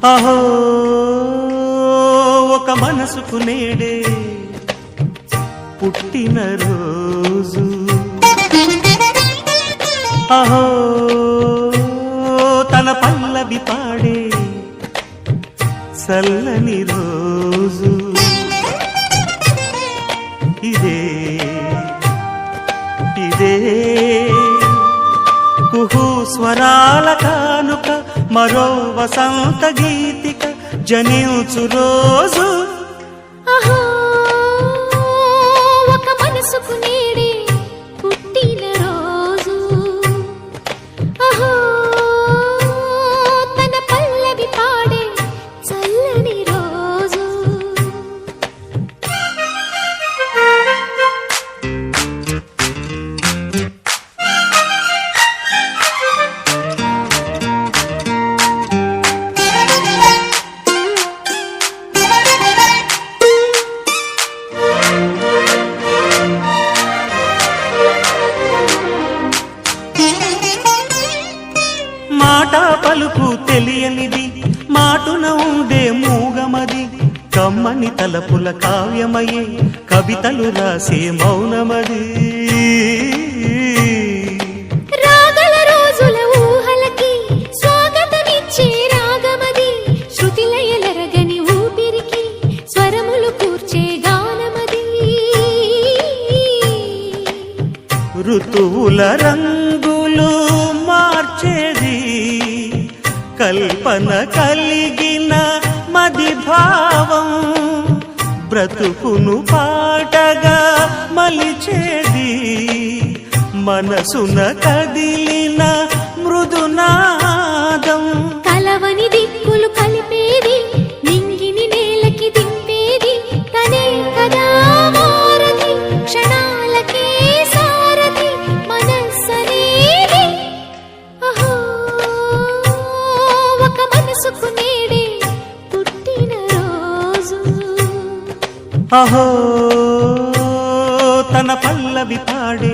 అహో ఒక మనసుకు నేడే పుట్టిన రోజు, అహో తన పల్లవి పాడే చల్లని రోజు, ఇదే ఇదే కుహు స్వరాల కానుక, మరో వసంత గీతిక జనించు రోజు. అహో ఒక మనసుకు నేడే పుట్టిన రోజు, అహో తన పల్లవి పాడే చల్లని రోజు. మాట పలుకు తెలియనిది, మాటున ఉండే మూగమది, కమ్మని తలపుల కావ్యమయే కవితలు రాసే మౌనమది. రాగల రోజుల ఊహలకి స్వాగతమిచ్చే రాగమది, శృతిలయలరగని ఊపిరికి స్వరములు కూర్చే గానమది. ఋతువుల రంగులు మార్చేది, కల్పన కలిగిన మది భావం, బ్రతుకును పాటగా మలిచేది, మనసున కదిలిన మృదునాదం. కలవని దిక్కులు కలిపేది, నింగిని నేలకి దింపేది, తనే కదా వారధి, క్షణాలకే సారథి మనస్సనేది. అహో ఒక మనసుకు నేడే పుట్టిన రోజు, అహో తన పల్లవి పాడే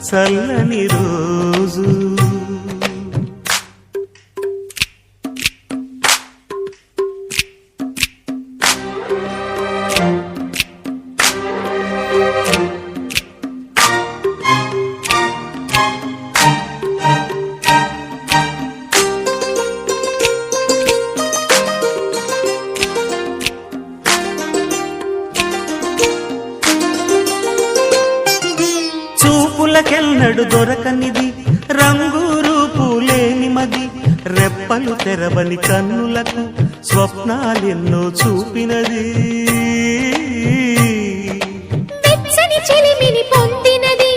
చల్లని రోజు. చూపులకెన్నడు దొరకనిది, రంగు రూపు లేని మది, రెప్పలు తెరవని కన్నులకు స్వప్నాలెన్నో చూపినది. వెచ్చని చెలిమిని పొందినది,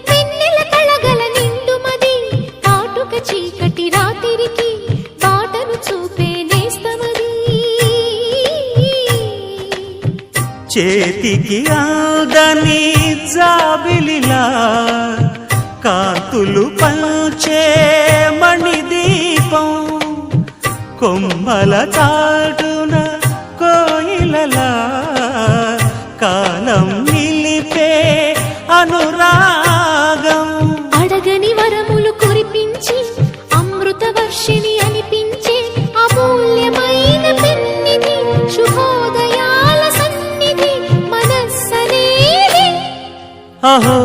వెన్నెల కళగల నిండుమది, కాటుక చీకటి రాత్రికి బాటను చూపే నేస్తమది. చేతికి ఆదని జాబిలిలా కాంతులు పంచే మణిదీపం, కొమ్మల చాటున కోయిలలా కాలం నిలిపే అనురాగం. అడగని వరములు కురిపించి అమృత వర్షిణి అనిపించే అమూల్యమైన పెన్నిధి, శుభోదయాల సన్నిధి మనస్సనేది. అహో